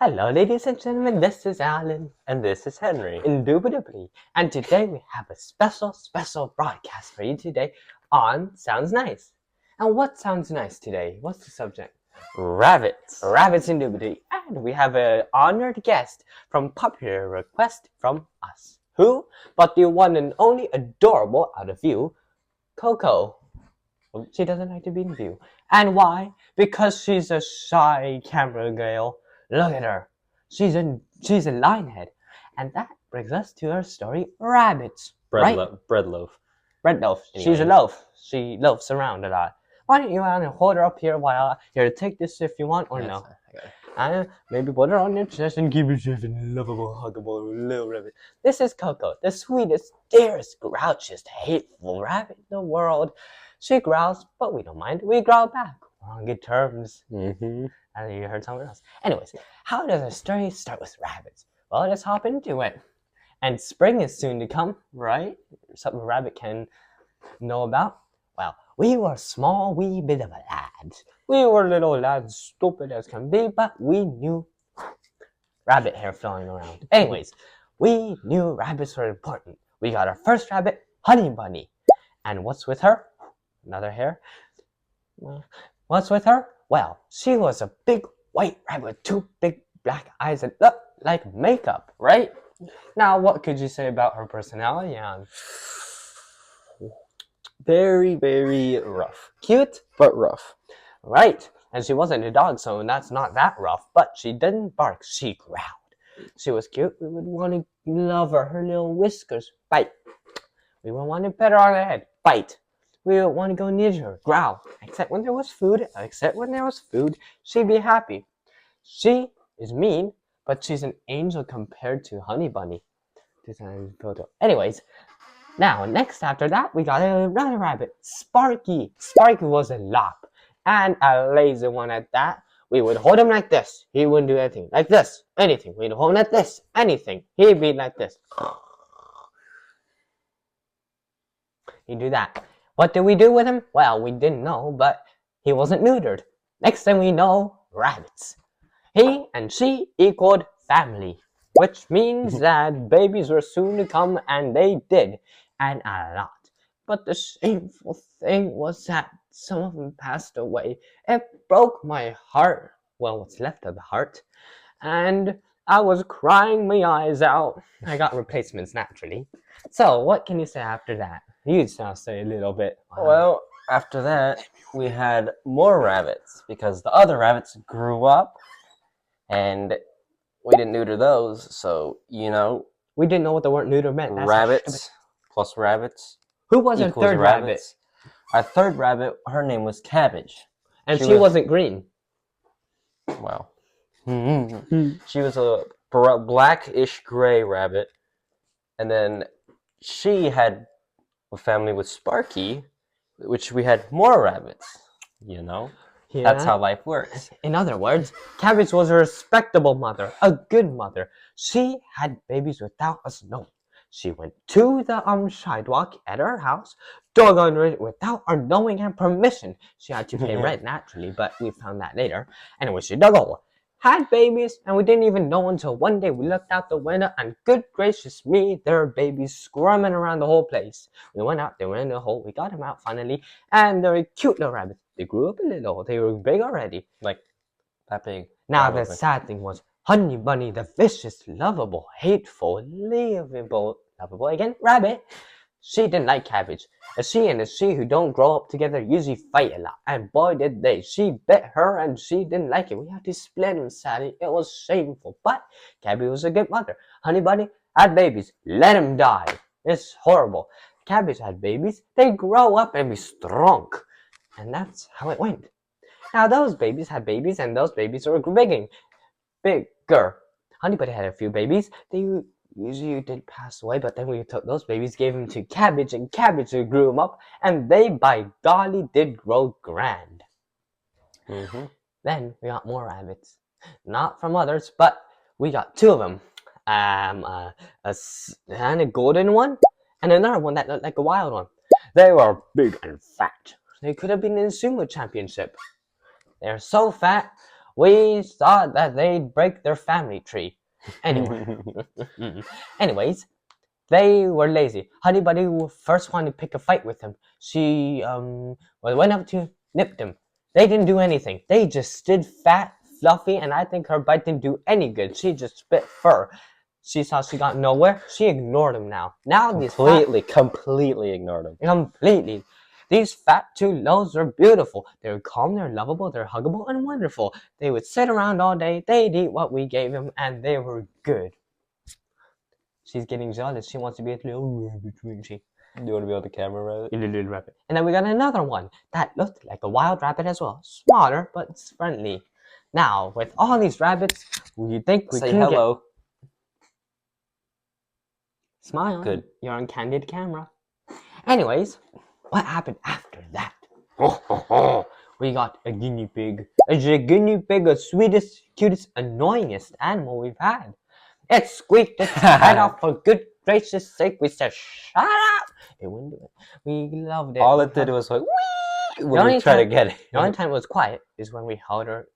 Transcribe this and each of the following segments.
Hello, ladies and gentlemen, this is Alan. And this is Henry. Indubitably. And today we have a special broadcast for you today on Sounds Nice. And what sounds nice today? What's the subject? Rabbits. Rabbits indubitably. And we have an honored guest from popular request from us. Who? But the one and only adorable out of view, Coco. She doesn't like to be in view. And why? Because she's a shy camera girl. Look at her. She's a lionhead. And that brings us to our story, rabbits. Bread right? bread loaf. Bread loaf. Anyway. She's a loaf. She loafs around a lot. Why don't you hold her up here while here, take this if you want or Yes, no? I got it. And maybe put her on your chest and give yourself a lovable, huggable little rabbit. This is Coco, the sweetest, dearest, grouchiest, hateful rabbit in the world. She growls, but we don't mind. We growl back. We're on good terms. Mm-hmm. And you heard someone else. Anyways, how does a story start with rabbits? Well, let's hop into it. And spring is soon to come, right? Something a rabbit can know about. Well, we were a small wee bit of a lads. We were little lads, stupid as can be, but we knew rabbit hair flowing around. Anyways, we knew rabbits were important. We got our first rabbit, Honey Bunny. And what's with her? Another hair. What's with her? Well, she was a big white rabbit with two big black eyes that looked like makeup, right? Now, what could you say about her personality, Jan? Very, very rough. Cute? But rough. Right. And she wasn't a dog, so that's not that rough. But she didn't bark. She growled. She was cute. We would want to love her. Her little whiskers. Bite. We would want to pet her on the head. Bite. We would want to go near her. Growl. Except when there was food. She'd be happy. She is mean, but she's an angel compared to Honey Bunny. Anyways, now, next after that, we got another rabbit, Sparky. Sparky was a lop, and a lazy one at that. We would hold him like this. He wouldn't do anything. Like this. Anything. We'd hold him like this. Anything. He'd be like this. He'd do that. What did we do with him? Well, we didn't know, but he wasn't neutered. Next thing we know, rabbits. He and she equaled family, which means that babies were soon to come, and they did, and a lot. But the shameful thing was that some of them passed away. It broke my heart. Well, what's left of the heart. And I was crying my eyes out. I got replacements, naturally. So, what can you say after that? You now say a little bit. Well, after that, we had more rabbits because the other rabbits grew up and we didn't neuter those. So, we didn't know what the word neuter meant. That's rabbits plus rabbits. Who was our equals third rabbit? Our third rabbit, her name was Cabbage. And she wasn't green. Wow. She was a blackish gray rabbit. And then she had a family with Sparky, which we had more rabbits. Yeah. That's how life works. In other words, Cabbage was a respectable mother, a good mother. She had babies without us knowing. She went to the sidewalk at our house, dug under it without our knowing and permission. She had to pay rent, naturally, but we found that later. Anyway, she dug a hole, had babies, and we didn't even know until one day we looked out the window, and good gracious me, there were babies squirming around the whole place. We went out, they went in the hole, we got them out finally, and they were cute little rabbits. They grew up a little, they were big already. Like, that big. Now, probably. the sad thing was, Honey Bunny, the vicious, lovable, hateful, lovable again, rabbit, she didn't like Cabbage. A she and a she who don't grow up together usually fight a lot, and boy did they. She bit her and she didn't like it. We had to split them, sadly. It was shameful, but Cabbage was a good mother. Honey Bunny had babies. Let them die. It's horrible. Cabbage had babies. They grow up and be strong. And that's how it went. Now, those babies had babies, and those babies were bigger. Honey Bunny had a few babies. They usually did pass away, but then we took those babies, gave them to Cabbage, and Cabbage grew them up, and they, by golly, did grow grand. Then we got more rabbits. Not from others, but we got two of them. A golden one, and another one that looked like a wild one. They were big and fat. They could have been in the sumo championship. They're so fat, We thought that they'd break their family tree. Anyway, anyways, they were lazy. Honey Bunny first wanted to pick a fight with them. She went up to nip them. They didn't do anything. They just stood fat, fluffy, and I think her bite didn't do any good. She just spit fur. She saw she got nowhere. She ignored him now. Now these completely ignored him. completely. These fat two loaves are beautiful. They're calm, they're lovable, they're huggable, and wonderful. They would sit around all day. They'd eat what we gave them, and they were good. She's getting jealous. She wants to be a little rabbit, wouldn't she? You want to be on the camera, rabbit? A little rabbit. And then we got another one that looked like a wild rabbit as well. Smaller, but it's friendly. Now, with all these rabbits, you think we Say can hello. Smile. Good. You're on candid camera. Anyways, what happened after that? We got a guinea pig. A guinea pig, the sweetest, cutest, annoyingest animal we've had. It squeaked its head off for good gracious sake. We said, shut up! It wouldn't do it. We loved it. All it did was like, wee! When only we tried to time- get it. The only time it was quiet is when we held her.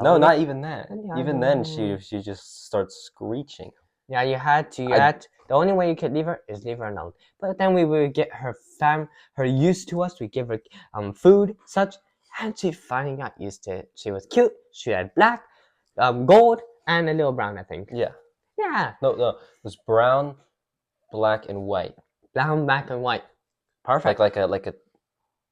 No, not even that. Yeah, Even then, she just starts screeching. Yeah, you had to. The only way you could leave her is leave her alone. But then we would get her used to us. We give her food, such, and she finally got used to it. She was cute. She had black, gold, and a little brown, I think. Yeah. Yeah, No, it was brown, black, and white. brown, black, and white. Perfect. Like a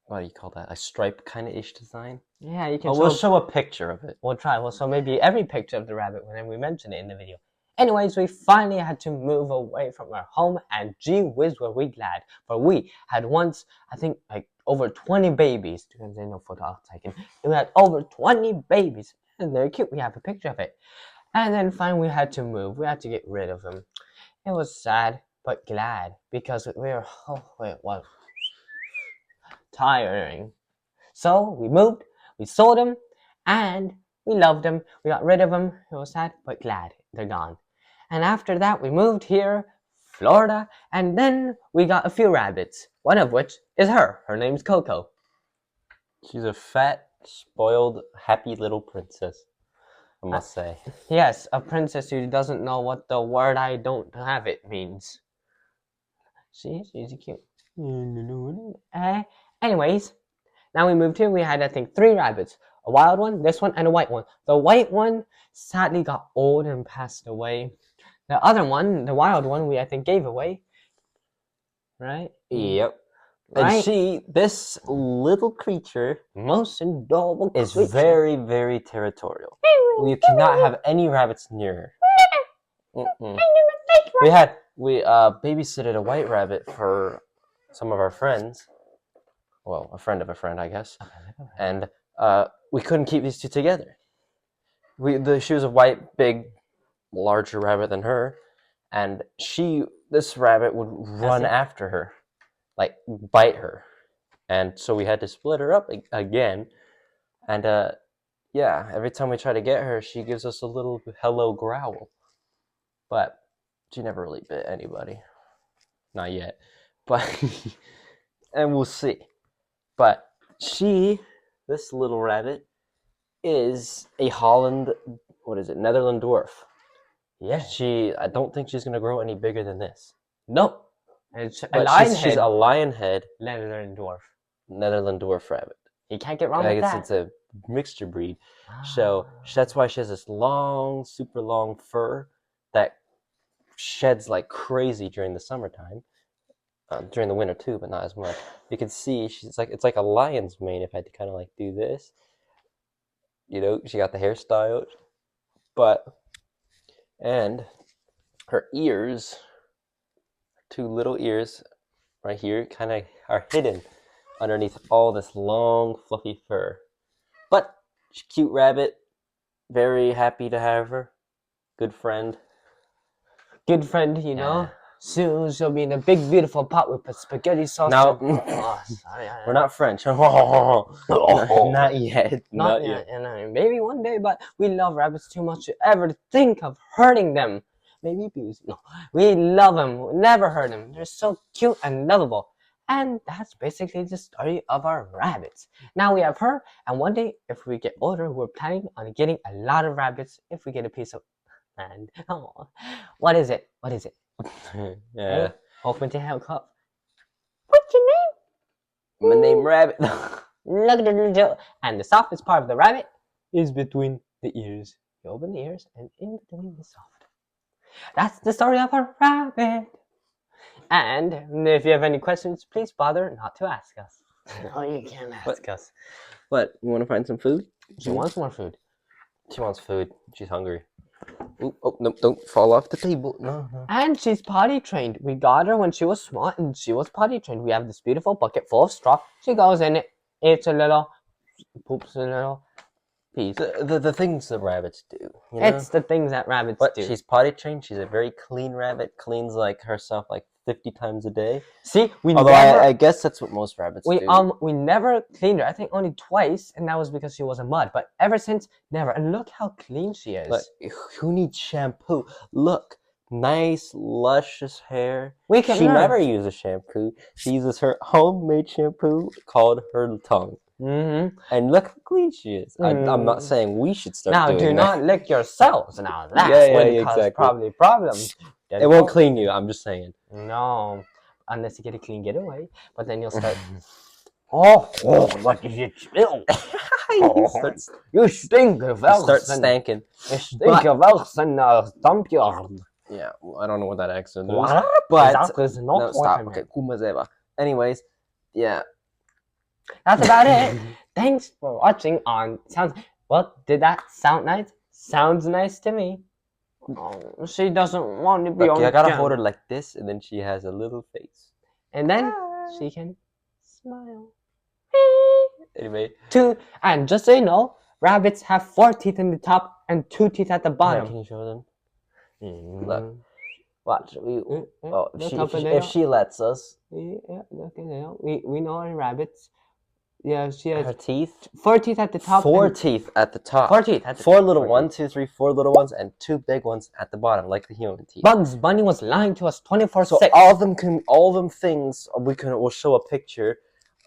what do you call that? A stripe kind of ish design. Yeah, you can. Oh, we'll show a picture of it. We'll try. We'll show maybe every picture of the rabbit whenever we mention it in the video. Anyways, we finally had to move away from our home, and gee whiz were we glad. For we had once, I think, like over 20 babies. There's no photo taken. We had over 20 babies, and they're cute. We have a picture of it. And then finally we had to move. We had to get rid of them. It was sad, but glad, because we were, tiring. So we moved, we sold them, and we loved them. We got rid of them. It was sad, but glad. They're gone. And after that, we moved here, Florida, and then we got a few rabbits, one of which is her. Her name's Coco. She's a fat, spoiled, happy little princess, I must say. Yes, a princess who doesn't know what the word I don't have it means. She's cute. Anyways, now we moved here. We had, I think, 3 rabbits. A wild one, this one, and a white one. The white one sadly got old and passed away. The other one, the wild one, I think gave away. Right? Yep. Right? And this little creature, Most adorable is creature. very, very territorial. We cannot have any rabbits near her. Mm-mm. We babysitted a white rabbit for some of our friends. Well, a friend of a friend, I guess. And we couldn't keep these two together. She was a white, big, larger rabbit than her, and this rabbit would run after her, like bite her, and so we had to split her up again. And yeah, every time we try to get her, she gives us a little hello growl, but she never really bit anybody, not yet. But and we'll see. But this little rabbit is a Netherland dwarf. Yeah. I don't think she's gonna grow any bigger than this. Nope. And it's a But lion she's head. a lion head Netherland dwarf. Netherland dwarf rabbit. You can't get wrong I with guess that. it's a mixture breed. So that's why she has this long, super long fur that sheds like crazy during the summertime. During the winter too, but not as much. You can see it's like a lion's mane. If I had to kind of like do this, she got the hairstyle, and her ears, 2 little ears, right here, kind of are hidden underneath all this long, fluffy fur. But she's a cute rabbit. Very happy to have her. Good friend. Good friend, Yeah. Soon she'll be in a big, beautiful pot with spaghetti sauce. Now, Oh, sorry, we're not French. Not yet. Not yet. Maybe one day, but we love rabbits too much to ever think of hurting them. Maybe abuse. No, we love them. We'll never hurt them. They're so cute and lovable. And that's basically the story of our rabbits. Now we have her, and one day, if we get older, we're planning on getting a lot of rabbits if we get a piece of land. Oh, what is it? What is it? Yeah. Open to hell cup. What's your name? My name Rabbit. Look at the little. And the softest part of the rabbit is between the ears. You open the ears, and in between the soft. That's the story of a rabbit. And if you have any questions, please bother not to ask us. No, you can't ask us. What? You want to find some food? She wants more food. She wants food. She's hungry. Ooh, oh, no, don't fall off the table. No. And she's potty trained. We got her when she was small, and she was potty trained. We have this beautiful bucket full of straw. She goes in it, eats a little, poops a little, pees. The things that rabbits do. You know? It's the things that rabbits But do. she's potty trained. She's a very clean rabbit. Cleans like herself like 50 times a day. See, Although I guess that's what most rabbits do. We never cleaned her. I think only twice, and that was because she was a mud. But ever since, never. And look how clean she is. But who needs shampoo? Look, nice, luscious hair. We can She learn. never uses shampoo. She uses her homemade shampoo called her tongue. Mm-hmm. And look how clean she is. I'm Mm. not saying we should start Now, doing do that. not lick yourselves. Now, that's Yeah, when it causes exactly. probably problems. It won't clean you. I'm just saying. No, unless you get a clean getaway. But then you'll start. Oh, what did you spill? You start, You stink of you start else. stanking. You stink of else and dump yard. Yeah, well, I don't know what that accent is. What? But That is not no, what stop. I meant. Okay, kumazeba. Anyways, yeah. That's about it. Thanks for watching on Sounds. Well, did that sound nice? Sounds nice to me. Oh, she doesn't want to be Look, on I gotta camera. hold her like this, and then she has a little face. And then she can smile. Anyway, And just so you know, rabbits have 4 teeth in the top and 2 teeth at the bottom. can you show them? Look. Watch. If she lets us, Yeah, look at that. We know our rabbits. Yeah, she her has teeth. 4 teeth at the top. 4 and teeth at the top. 4 teeth at the 4 top. little 4 1, teeth. 2, 3, 4 little ones, and 2 big ones at the bottom, like the human teeth. Bugs Bunny was lying to us 24/6. So all of them things we'll show a picture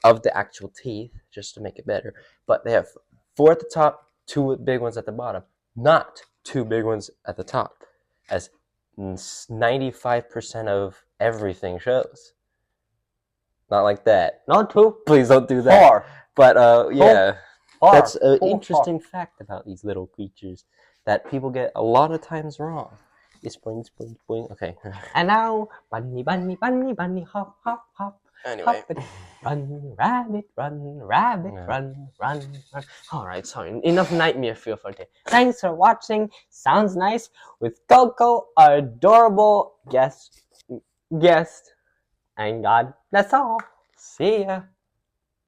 of the actual teeth just to make it better. But they have 4 at the top, 2 big ones at the bottom, not 2 big ones at the top, as 95% of everything shows. Not like that. Not 2. Please don't do that. 4. But yeah, 4. that's an 4. interesting fact about these little creatures that people get a lot of times wrong. It's boing, boing, boing. Okay. And now, bunny, bunny, bunny, bunny, hop, hop, hop. Anyway. Hoppity. Run, rabbit, run, rabbit, Yeah. run, run, run. Alright, sorry. Enough nightmare feel for today. Thanks for watching. Sounds nice with Coco, our adorable guest. And God bless all. See ya.